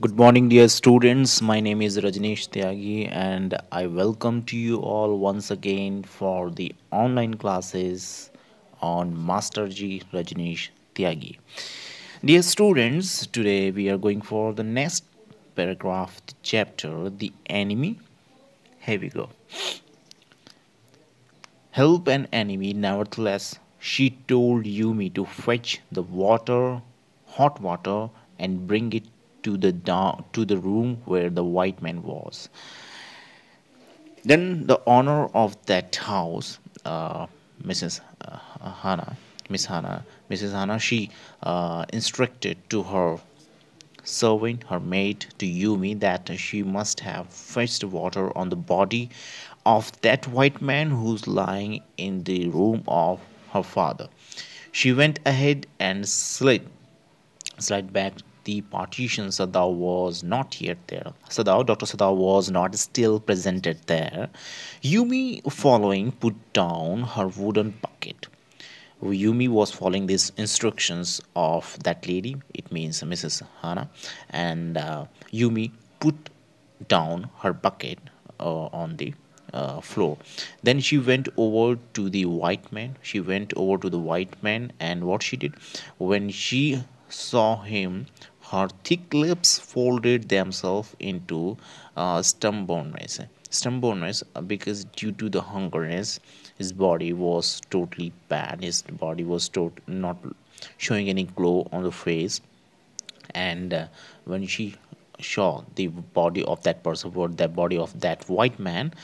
Good morning, dear students. My name is Rajneesh Tyagi, and I welcome to you all once again for the online classes on Master G Rajneesh Tyagi. Dear students, today we are going for the next paragraph, the chapter, The Enemy. Here we go. Help an enemy, nevertheless, she told Yumi to fetch the water, hot water, and bring it to the room where the white man was. Then the owner of that house, Mrs. Hannah, Mrs. Hannah, she instructed to her servant, her maid, to Yumi that she must have fetched water on the body of that white man who's lying in the room of her father. She went ahead and slid back the partition. Sadao was not yet there. Dr. Sadao was not still presented there. Yumi, following, put down her wooden bucket. Yumi was following these instructions of that lady, it means Mrs. Hana, and Yumi put down her bucket on the floor. Then she went over to the white man. She went over to the white man, and what she did when she saw him, her thick lips folded themselves into stubbornness. Stubbornness, because due to the hungerness, his body was totally bad. His body was not showing any glow on the face, and when she saw the body of that person, or the body of that white man,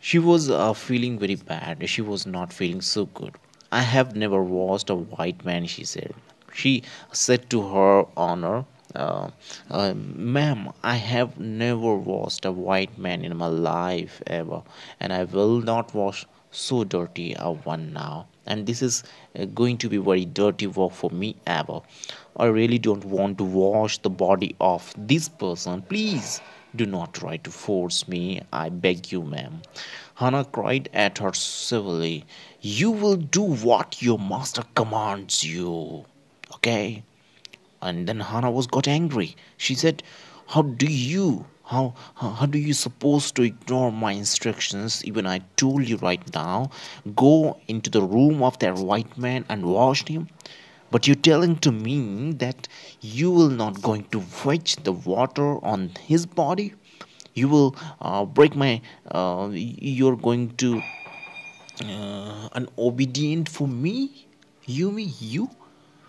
she was feeling very bad. She was not feeling so good. I have never watched a white man, she said. She said to her honor, ma'am, I have never watched a white man in my life ever, and I will not wash so dirty a one now. And this is going to be very dirty work for me ever. I really don't want to wash the body of this person. Please do not try to force me. I beg you, ma'am. Hannah cried at her civilly. You will do what your master commands you. Okay? And then Hannah was got angry. She said, how do you supposed to ignore my instructions? Even I told you right now, go into the room of that white man and wash him. But you're telling to me that you will not going to fetch the water on his body. You will break my. You're going to unobedient for me. You.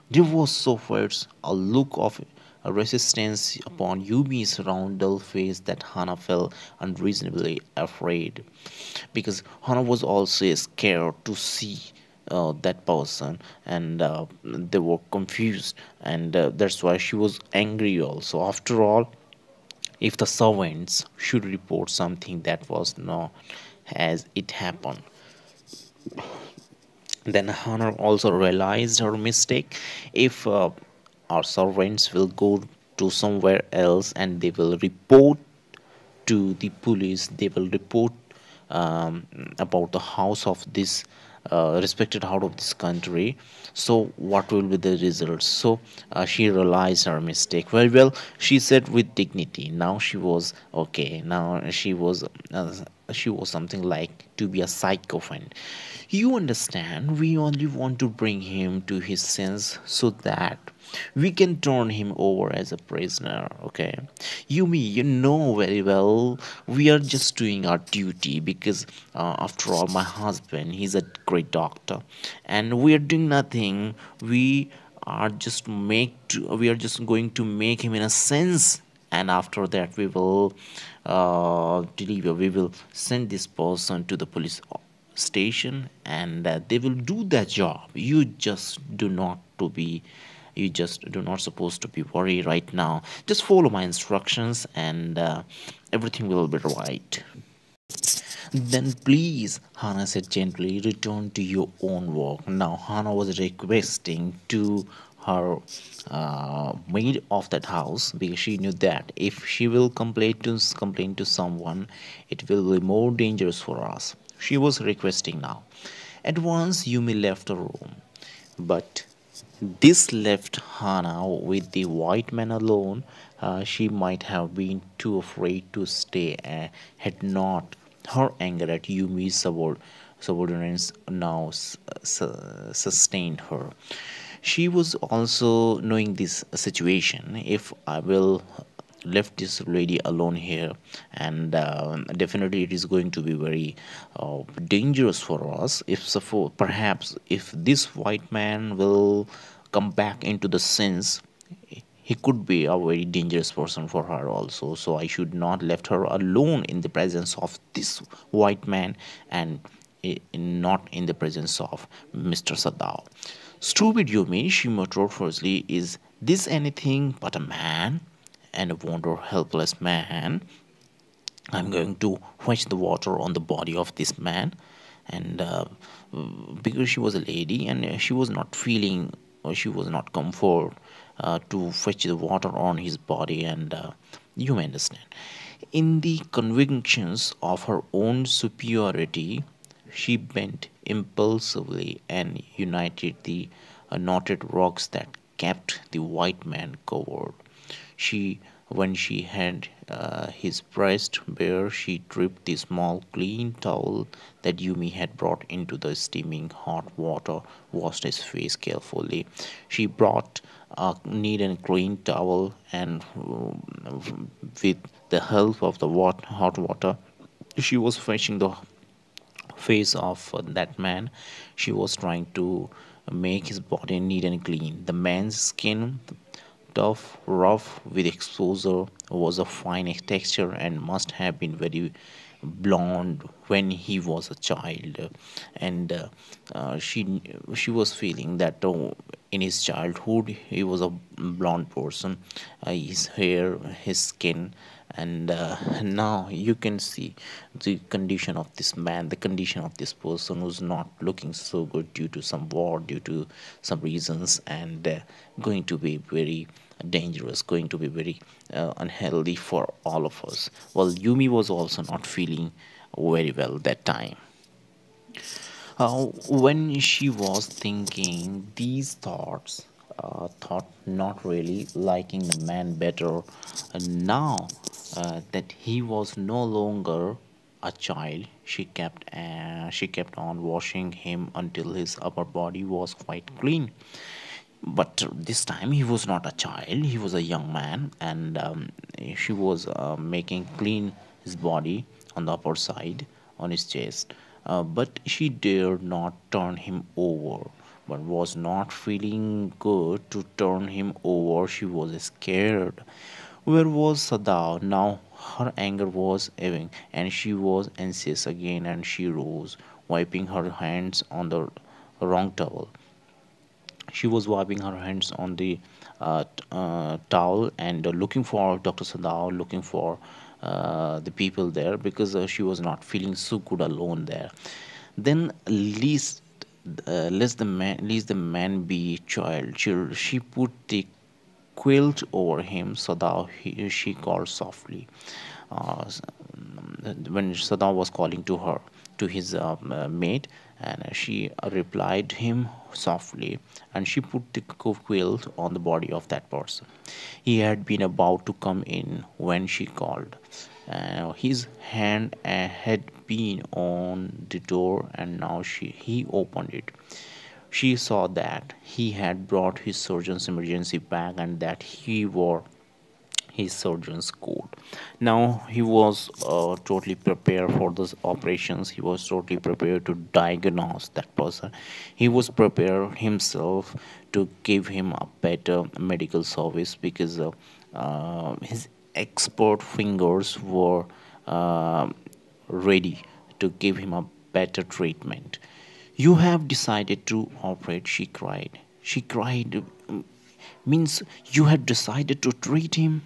There was so first a look of resistance upon Yumi's round dull face that Hana felt unreasonably afraid, because Hana was also scared to see that person, and they were confused, and that's why she was angry also. After all, if the servants should report something that was not as it happened, then Hannah also realized her mistake. If our servants will go to somewhere else and they will report to the police, they will report about the house of this respected out of this country, so what will be the results? So she realized her mistake very well. She said with dignity, now she was okay. Now she was something like to be a psychophant. You understand, we only want to bring him to his sense so that we can turn him over as a prisoner, okay? You know very well we are just doing our duty, because after all, my husband, he's a great doctor, and we are doing nothing. We are just going to make him in a sense, and after that we will send this person to the police station, and they will do that job. You just do not supposed to be worried right now. Just follow my instructions, and everything will be right. Then please, Hannah said gently, return to your own work. Now Hannah was requesting to her maid of that house, because she knew that if she will complain to someone, it will be more dangerous for us. She was requesting now. At once Yumi left the room, but this left Hannah with the white man alone. She might have been too afraid to stay, had not her anger at Yumi's subordinates now sustained her. She was also knowing this situation. If I will left this lady alone here, and definitely it is going to be very dangerous for us. If suppose perhaps if this white man will come back into the sense, he could be a very dangerous person for her also. So I should not left her alone in the presence of this white man, and not in the presence of Mr. Sadao. Stupid Yumi, she muttered firstly, is this anything but a man? And a wonder helpless man. I'm going to fetch the water on the body of this man. And because she was a lady, and she was not feeling, or she was not comfort to fetch the water on his body, and you may understand. In the convictions of her own superiority, she bent impulsively and united the knotted rocks that kept the white man covered. She, when she had his breast bare, she dripped the small clean towel that Yumi had brought into the steaming hot water, washed his face carefully. She brought a neat and clean towel, and with the help of the hot water, she was fetching the face of that man. She was trying to make his body neat and clean. The man's skin, tough, rough with exposure, was of fine texture and must have been very blonde when he was a child. And she was feeling that in his childhood he was a blonde person, his hair, his skin, and now you can see the condition of this man, the condition of this person who's not looking so good due to some war, due to some reasons, and going to be very dangerous, going to be very unhealthy for all of us. Well, Yumi was also not feeling very well that time. When she was thinking these thoughts, thought not really liking the man better, now that he was no longer a child, she kept on washing him until his upper body was quite clean. But this time he was not a child, he was a young man, and she was making clean his body on the upper side, on his chest. But she dared not turn him over, but was not feeling good to turn him over. She was scared. Where was Sadao? Now her anger was ebbing, and she was anxious again, and she rose, wiping her hands on the wrong towel. She was wiping her hands on the towel, and looking for Dr. Sadao, looking for the people there, because she was not feeling so good alone there. Then least the man be child. She put the quilt over him so that she called softly. When Saddam was calling to her, to his maid, and she replied him softly, and she put the quilt on the body of that person. He had been about to come in when she called. His hand had been on the door, and now he opened it. She saw that he had brought his surgeon's emergency bag, and that he wore his surgeon's coat. Now he was totally prepared for those operations. He was totally prepared to diagnose that person. He was prepared himself to give him a better medical service, because his expert fingers were uh, ready to give him a better treatment. You have decided to operate, she cried. She cried, means you had decided to treat him,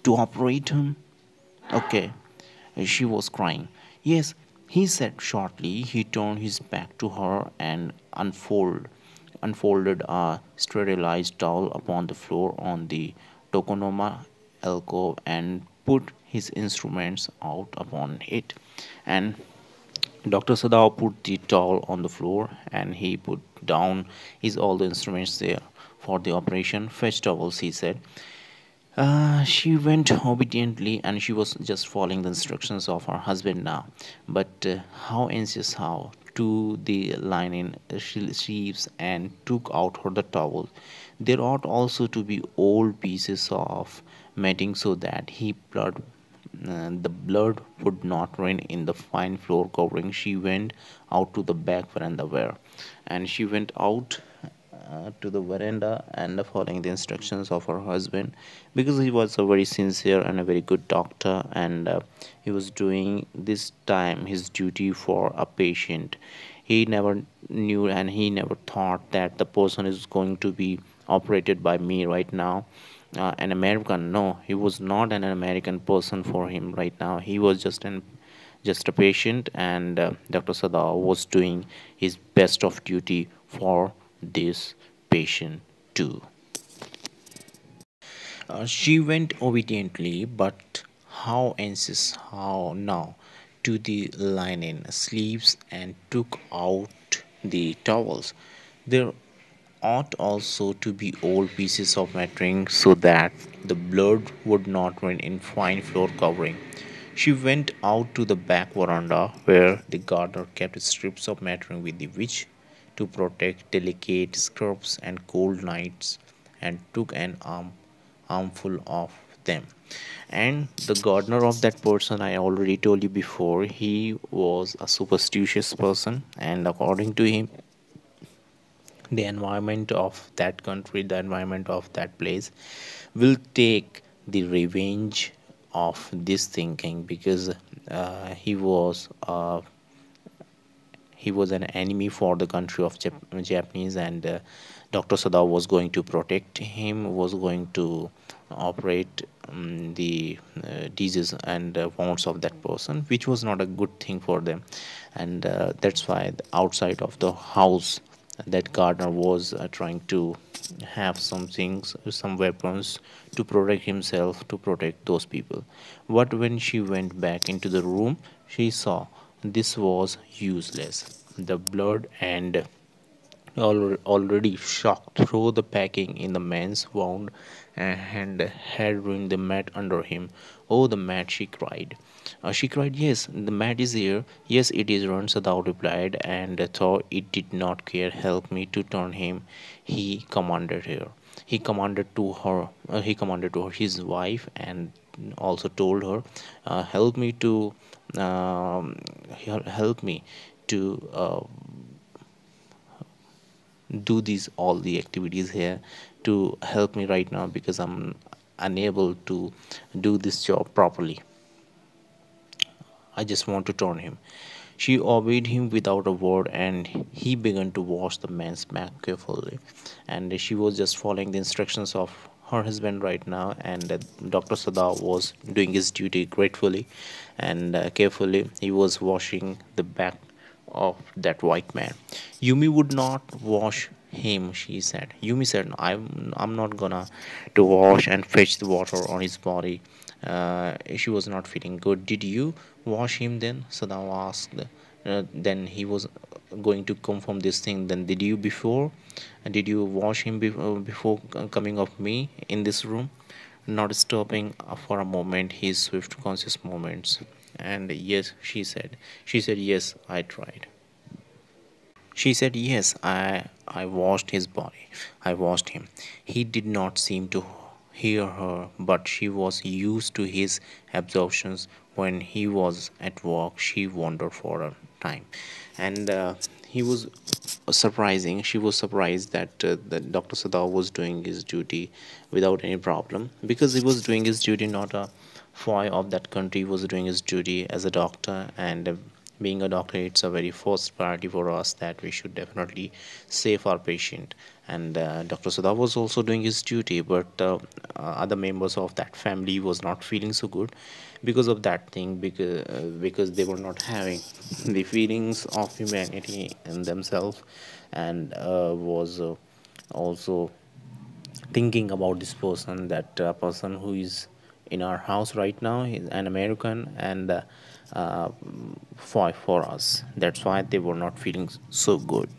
to operate him? Okay. She was crying. Yes, he said shortly. He turned his back to her and unfolded a sterilized towel upon the floor on the Tokonoma alcove, and put his instruments out upon it. And Dr. Sadao put the towel on the floor, and he put down his all the instruments there for the operation. Fetch towels, he said. She went obediently and she was just following the instructions of her husband now. But how anxious how to the linen sheaves and took out her the towel. There ought also to be old pieces of matting so that the blood would not rain in the fine floor covering. She went out to the back veranda where, and she went out to the veranda and following the instructions of her husband because he was a very sincere and a very good doctor, and he was doing this time his duty for a patient. He never knew and he never thought that the person is going to be operated by me right now, an American. No, he was not an American person for him right now. He was just a patient, and Dr. Sada was doing his best of duty for this patient too. She went obediently, but how anxious, how now, to the linen sleeves and took out the towels. There ought also to be old pieces of matting so that the blood would not run in fine floor covering. She went out to the back veranda where the gardener kept strips of matting with the which to protect delicate scrubs and cold nights, and took an armful of them. And the gardener of that person, I already told you before, he was a superstitious person, and according to him, the environment of that country, the environment of that place will take the revenge of this thinking, because he was an enemy for the country of Japanese, and Dr. Sada was going to protect him, was going to operate the disease and wounds of that person, which was not a good thing for them. And that's why outside of the house, that gardener was trying to have some things, some weapons to protect himself, to protect those people. But when she went back into the room, she saw this was useless. The blood and already shocked through the packing in the man's wound and had ruined the mat under him. Oh, the mat, she cried. She cried, yes, the mat is here. Yes, it is run, Sadao replied, and though it did not care, help me to turn him, he commanded her. He commanded to her, his wife, and also told her, help me to, help me to do these all the activities here to help me right now because I'm unable to do this job properly. I just want to turn him. She obeyed him without a word, and he began to wash the man's back carefully. And she was just following the instructions of her husband right now, and Dr. Sada was doing his duty gratefully and carefully. He was washing the back of that white man. Yumi would not wash him, she said. Yumi said, I'm not gonna to wash and fetch the water on his body. She was not feeling good. Did you wash him then? Sadao asked. Then he was going to confirm this thing. Then did you before? Did you wash him before coming of me in this room? Not stopping for a moment his swift conscious moments. And yes, she said. She said, yes, I tried. She said, yes, I washed his body. I washed him. He did not seem to hear her, but she was used to his absorptions. When he was at work, she wandered for a time. And he was surprising. She was surprised that Dr. Sada was doing his duty without any problem, because he was doing his duty, not a foy of that country. He was doing his duty as a doctor, and being a doctor, it's a very first priority for us that we should definitely save our patient. And Dr. Sada was also doing his duty, but other members of that family was not feeling so good because of that thing, because they were not having the feelings of humanity in themselves, and was also thinking about this person, that person who is in our house right now is an American, and uh, for us, that's why they were not feeling so good.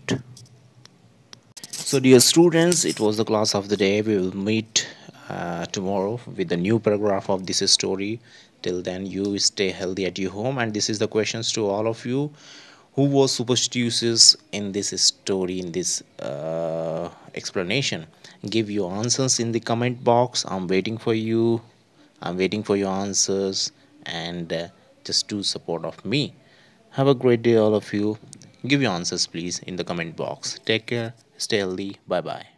So dear students, it was the class of the day. We will meet tomorrow with the new paragraph of this story. Till then, you stay healthy at your home. And this is the questions to all of you: who was superstitious in this story, in this explanation? Give your answers in the comment box. I'm waiting for you. I'm waiting for your answers. And just do support of me. Have a great day, all of you. Give your answers, please, in the comment box. Take care. Stay healthy. Bye bye.